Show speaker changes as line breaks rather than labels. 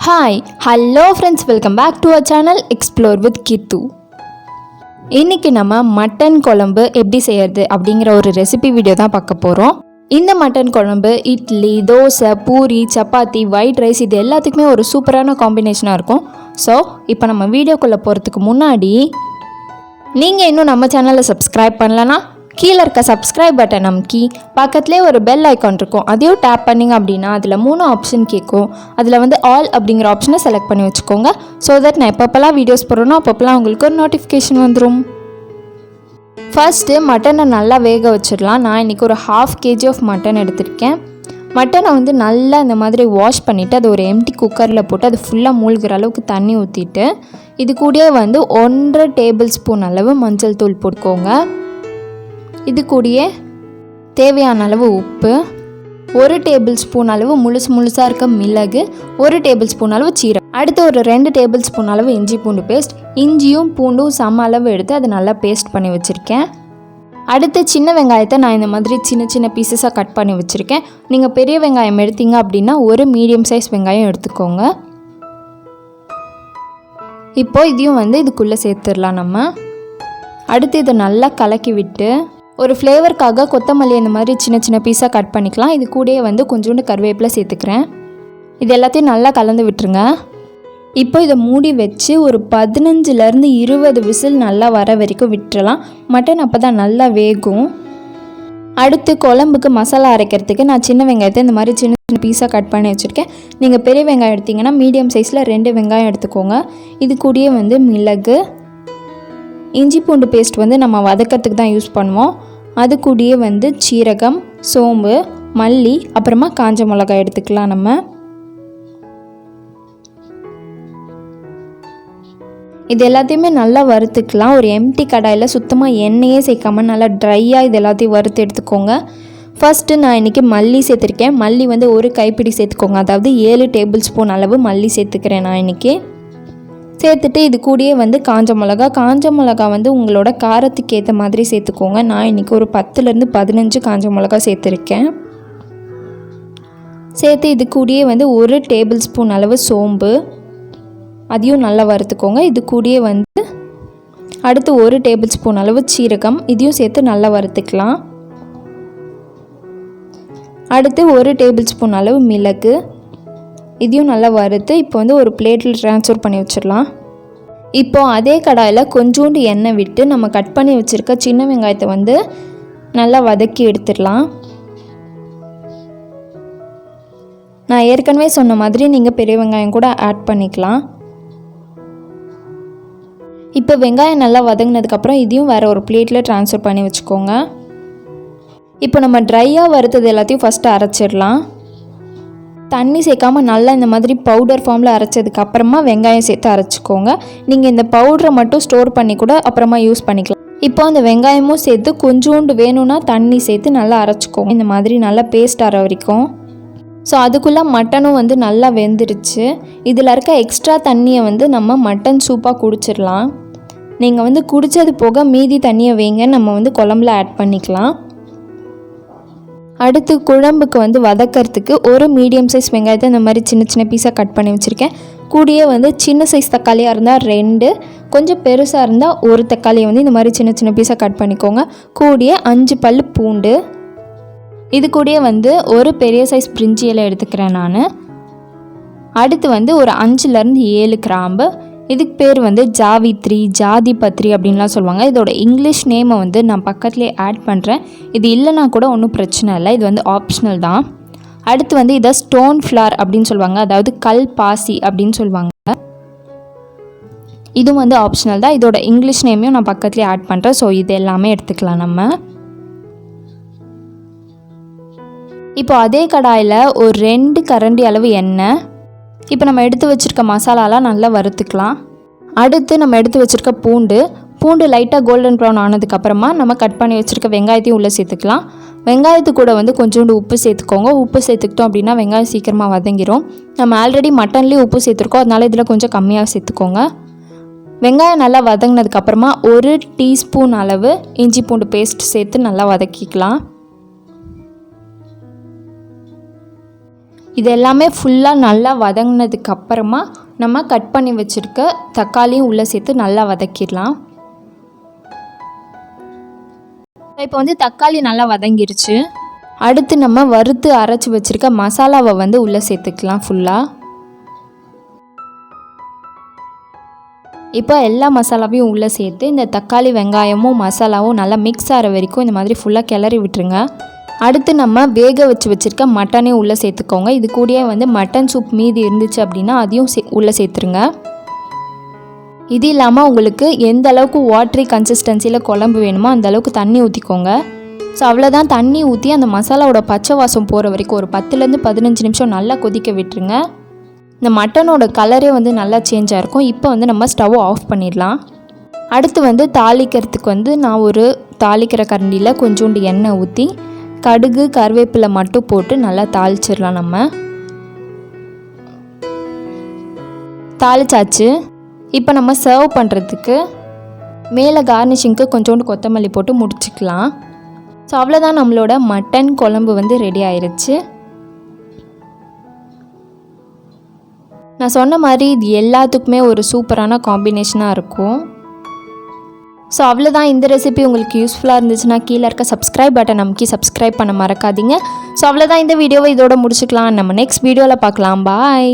Hi hello friends, welcome back to our channel explore with Keerthu. இன்றைக்கி நம்ம mutton குழம்பு எப்படி செய்யறது அப்படிங்கிற ஒரு ரெசிபி வீடியோ தான் பார்க்க போகிறோம். இந்த மட்டன் குழம்பு இட்லி, தோசை, பூரி, சப்பாத்தி, ஒயிட் ரைஸ் இது எல்லாத்துக்குமே ஒரு சூப்பரான காம்பினேஷனாக இருக்கும். ஸோ இப்போ நம்ம வீடியோக்குள்ளே போகிறதுக்கு முன்னாடி நீங்கள் இன்னும் நம்ம சேனலை சப்ஸ்கிரைப் பண்ணலன்னா கீழே இருக்க சப்ஸ்கிரைப் பட்டன் அமுக்கி பக்கத்துலேயே ஒரு பெல் ஐக்கான் இருக்கும், அதையும் டேப் பண்ணிங்க அப்படின்னா அதில் 3 ஆப்ஷன் கேட்கும். அதில் ஆல் அப்படிங்கிற ஆப்ஷனை செலக்ட் பண்ணி வச்சுக்கோங்க. ஸோ தட் நான் எப்பப்பெல்லாம் வீடியோஸ் போடுறேனோ அப்பப்பெல்லாம் உங்களுக்கு ஒரு நோட்டிஃபிகேஷன் வந்துடும். ஃபர்ஸ்ட்டு மட்டனை நல்லா வேக வச்சிடலாம். நான் இன்றைக்கி ஒரு 1/2 kg ஆஃப் மட்டன் எடுத்திருக்கேன். மட்டனை நல்லா இந்த மாதிரி வாஷ் பண்ணிவிட்டு அது ஒரு எம்டி குக்கரில் போட்டு அது ஃபுல்லாக மூழ்கிற அளவுக்கு தண்ணி ஊற்றிட்டு இது கூடயே 1.5 டேபிள் ஸ்பூன் அளவு மஞ்சள் தூள் போட்டுக்கோங்க. இது கூடயே தேவையான அளவு உப்பு, 1 டேபிள் ஸ்பூன் அளவு முழுசாக இருக்க மிளகு, 1 டேபிள் ஸ்பூன் அளவு சீரகம், அடுத்து ஒரு 2 டேபிள் ஸ்பூன் அளவு இஞ்சி பூண்டு பேஸ்ட். இஞ்சியும் பூண்டும் சம அளவு எடுத்து அதை நல்லா பேஸ்ட் பண்ணி வச்சுருக்கேன். அடுத்து சின்ன வெங்காயத்தை நான் இந்த மாதிரி சின்ன சின்ன பீசஸாக கட் பண்ணி வச்சுருக்கேன். நீங்கள் பெரிய வெங்காயம் எடுத்தீங்க அப்படின்னா ஒரு மீடியம் சைஸ் வெங்காயம் எடுத்துக்கோங்க. இப்போது இதையும் இதுக்குள்ளே சேர்த்துடலாம் நம்ம. அடுத்து இதை நல்லா கலக்கி விட்டு ஒரு ஃப்ளேவருக்காக கொத்தமல்லி இந்த மாதிரி சின்ன சின்ன பீஸாக கட் பண்ணிக்கலாம். இது கூடயே கொஞ்சோண்டு கருவேப்பிலை சேர்த்துக்கிறேன். இது எல்லாத்தையும் நல்லா கலந்து விட்டுருங்க. இப்போ இதை மூடி வச்சு ஒரு 15லேருந்து 20 விசில் நல்லா வர வரைக்கும் விட்டுறலாம். மட்டன் அப்போ தான் நல்லா வேகும். அடுத்து குழம்புக்கு மசாலா அரைக்கிறதுக்கு நான் சின்ன வெங்காயத்தை இந்த மாதிரி சின்ன சின்ன பீஸாக கட் பண்ணி வச்சுருக்கேன். நீங்கள் பெரிய வெங்காயம் எடுத்திங்கன்னா மீடியம் சைஸில் 2 வெங்காயம் எடுத்துக்கோங்க. இது கூடயே மிளகு, இஞ்சி பூண்டு பேஸ்ட் நம்ம வதக்கிறதுக்கு தான் யூஸ் பண்ணுவோம். அது கூடயே சீரகம், சோம்பு, மல்லி, அப்புறமா காஞ்ச மிளகாய் எடுத்துக்கலாம். நம்ம இது எல்லாத்தையுமே நல்லா வறுத்துக்கலாம். ஒரு எம்டி கடாயில் சுத்தமாக எண்ணெயே சேர்க்காமல் நல்லா ட்ரையாக இது எல்லாத்தையும் வறுத்து எடுத்துக்கோங்க. ஃபஸ்ட்டு நான் இன்றைக்கி மல்லி சேர்த்துருக்கேன். மல்லி 1 கைப்பிடி சேர்த்துக்கோங்க. அதாவது 7 டேபிள் ஸ்பூன் அளவு மல்லி சேர்த்துக்கிறேன் நான் இன்றைக்கி. சேர்த்துட்டு இது கூடயே காஞ்ச மிளகா உங்களோட காரத்துக்கு ஏற்ற மாதிரி சேர்த்துக்கோங்க. நான் இன்றைக்கி ஒரு 10லேருந்து 15 காஞ்ச மிளகா சேர்த்துருக்கேன். சேர்த்து இது கூடயே 1 டேபிள் ஸ்பூன் அளவு சோம்பு, அதையும் நல்லா வறுத்துக்கோங்க. இது கூடயே அடுத்து 1 டேபிள் ஸ்பூன் அளவு சீரகம், இதையும் சேர்த்து நல்லா வறுத்துக்கலாம். அடுத்து 1 டேபிள் ஸ்பூன் அளவு மிளகு, இதையும் நல்லா வறுத்து இப்போ ஒரு பிளேட்டில் ட்ரான்ஸ்ஃபர் பண்ணி வச்சிடலாம். இப்போது அதே கடாயில் கொஞ்சோண்டு எண்ணெய் விட்டு நம்ம கட் பண்ணி வச்சுருக்க சின்ன வெங்காயத்தை நல்லா வதக்கி எடுத்துடலாம். நான் ஏற்கனவே சொன்ன மாதிரி நீங்கள் பெரிய வெங்காயம் கூட ஆட் பண்ணிக்கலாம். இப்போ வெங்காயம் நல்லா வதங்கினதுக்கப்புறம் இதையும் வேறு ஒரு பிளேட்டில் ட்ரான்ஸ்ஃபர் பண்ணி வச்சுக்கோங்க. இப்போ நம்ம ட்ரையாக வறுத்தது எல்லாத்தையும் ஃபஸ்ட்டு அரைச்சிடலாம். தண்ணி சேர்க்காமல் நல்லா இந்த மாதிரி பவுடர் ஃபார்மில் அரைச்சதுக்கப்புறமா வெங்காயம் சேர்த்து அரைச்சிக்கோங்க. நீங்கள் இந்த பவுடரை மட்டும் ஸ்டோர் பண்ணி கூட அப்புறமா யூஸ் பண்ணிக்கலாம். இப்போ அந்த வெங்காயமும் சேர்த்து கொஞ்சோண்டு வேணும்னா தண்ணி சேர்த்து நல்லா அரைச்சிக்கோங்க. இந்த மாதிரி நல்லா பேஸ்ட் ஆகிற வரைக்கும். ஸோ அதுக்குள்ளே மட்டனும் நல்லா வெந்துருச்சு. இதில் இருக்க எக்ஸ்ட்ரா தண்ணியை நம்ம மட்டன் சூப்பாக குடிச்சிடலாம். நீங்கள் குடித்தது போக மீதி தண்ணியை வைங்க, நம்ம குழம்புல ஆட் பண்ணிக்கலாம். அடுத்து குழம்புக்கு வதக்கிறதுக்கு ஒரு மீடியம் சைஸ் வெங்காயத்தை இந்த மாதிரி சின்ன சின்ன பீஸாக கட் பண்ணி வச்சுருக்கேன். கூடயே சின்ன சைஸ் தக்காளியாக இருந்தால் 2, கொஞ்சம் பெருசாக இருந்தால் 1 தக்காளியை இந்த மாதிரி சின்ன சின்ன பீஸாக கட் பண்ணிக்கோங்க. கூடயே 5 பல் பூண்டு, இது கூடயே ஒரு பெரிய சைஸ் பிரிஞ்சி இலை எடுத்துக்கிறேன் நான். அடுத்து ஒரு 5லேருந்து 7 கிராம்பு, இதுக்கு பேர் ஜாவித்ரி, ஜாதி பத்ரி அப்படின்லாம் சொல்லுவாங்க. இதோட இங்கிலீஷ் நேமை நான் பக்கத்துலேயே ஆட் பண்ணுறேன். இது இல்லைனா கூட ஒன்றும் பிரச்சனை இல்லை, இது ஆப்ஷனல் தான். அடுத்து இதை ஸ்டோன் ஃப்ளார் அப்படின்னு சொல்லுவாங்க, அதாவது கல் பாசி அப்படின்னு சொல்லுவாங்க. இதுவும் ஆப்ஷனல் தான். இதோட இங்கிலீஷ் நேமையும் நான் பக்கத்துலேயே ஆட் பண்ணுறேன். ஸோ இது எல்லாமே எடுத்துக்கலாம் நம்ம. இப்போ அதே கடாயில் ஒரு 2 கரண்டி அளவு எண்ணெய். இப்போ நம்ம எடுத்து வச்சுருக்க மசாலாலாம் நல்லா வறுத்துக்கலாம். அடுத்து நம்ம எடுத்து வச்சுருக்க பூண்டு லைட்டாக கோல்டன் ப்ரௌன் ஆனதுக்கப்புறமா நம்ம கட் பண்ணி வச்சுருக்க வெங்காயத்தையும் உள்ளே சேர்த்துக்கலாம். வெங்காயத்து கூட கொஞ்சோண்டு உப்பு சேர்த்துக்கோங்க. உப்பு சேர்த்துக்கிட்டோம் அப்படின்னா வெங்காயம் சீக்கிரமாக வதங்கிடும். நம்ம ஆல்ரெடி மட்டன்லேயும் உப்பு சேர்த்துருக்கோம், அதனால் இதில் கொஞ்சம் கம்மியாக சேர்த்துக்கோங்க. வெங்காயம் நல்லா வதங்கினதுக்கப்புறமா 1 டீஸ்பூன் அளவு இஞ்சி பூண்டு பேஸ்ட் சேர்த்து நல்லா வதக்கிக்கலாம். இது எல்லாமே ஃபுல்லாக நல்லா வதங்கினதுக்கு அப்புறமா நம்ம கட் பண்ணி வச்சுருக்க தக்காளியும் உள்ளே சேர்த்து நல்லா வதக்கிடலாம். இப்போ வந்து தக்காளி நல்லா வதங்கிருச்சு. அடுத்து நம்ம வறுத்து அரைச்சி வச்சுருக்க மசாலாவை வந்து உள்ளே சேர்த்துக்கலாம் ஃபுல்லாக. இப்போ எல்லா மசாலாவையும் உள்ளே சேர்த்து இந்த தக்காளி வெங்காயமும் மசாலாவும் நல்லா மிக்ஸ் ஆகிற வரைக்கும் இந்த மாதிரி ஃபுல்லாக கிளறி விட்டுருங்க. அடுத்து நம்ம வேக வச்சுருக்க மட்டனையும் உள்ளே சேர்த்துக்கோங்க. இது கூடயே வந்து மட்டன் சூப் மீதி இருந்துச்சு அப்படின்னா அதையும் உள்ளே சேர்த்துருங்க. இது இல்லாமல் உங்களுக்கு எந்த அளவுக்கு வாட்டரி கன்சிஸ்டன்சியில் குழம்பு வேணுமோ அந்த அளவுக்கு தண்ணி ஊற்றிக்கோங்க. ஸோ அவ்வளோதான், தண்ணி ஊற்றி அந்த மசாலாவோட பச்சை வாசம் போகிற வரைக்கும் ஒரு 10லேருந்து 15 நிமிஷம் நல்லா கொதிக்க விட்டுருங்க. இந்த மட்டனோட கலரே வந்து நல்லா சேஞ்ச் ஆகிருக்கும். இப்போ வந்து நம்ம ஸ்டவ்வை ஆஃப் பண்ணிடலாம். அடுத்து வந்து தாளிக்கிறதுக்கு வந்து நான் ஒரு தாளிக்கிற கரண்டியில் கொஞ்சோண்டு எண்ணெய் ஊற்றி கடுகு கருவேப்பிலை மட்டும் போட்டு நல்லா தாளிச்சிடலாம். நம்ம தாளிச்சாச்சு. இப்போ நம்ம சர்வ் பண்ணுறதுக்கு மேலே கார்னிஷிங்க்கு கொஞ்சோண்டு கொத்தமல்லி போட்டு முடிச்சுக்கலாம். ஸோ அவ்வளோதான், நம்மளோட மட்டன் குழம்பு வந்து ரெடி ஆயிடுச்சு. நான் சொன்ன மாதிரி இது எல்லாத்துக்குமே ஒரு சூப்பரான காம்பினேஷனாக இருக்கும். ஸோ அவ்வளோதான், இந்த ரெசிபி உங்களுக்கு யூஸ்ஃபுல்லாக இருந்துச்சுன்னா கீழே இருக்க சப்ஸ்கிரைப் பட்டன் நமக்கு சப்ஸ்கிரைப் பண்ண மறக்காதீங்க. ஸோ அவ்வளோதான், இந்த வீடியோவை இதோட முடிச்சுக்கலாம். நம்ம நெக்ஸ்ட் வீடியோவில் பார்க்கலாம். பாய்.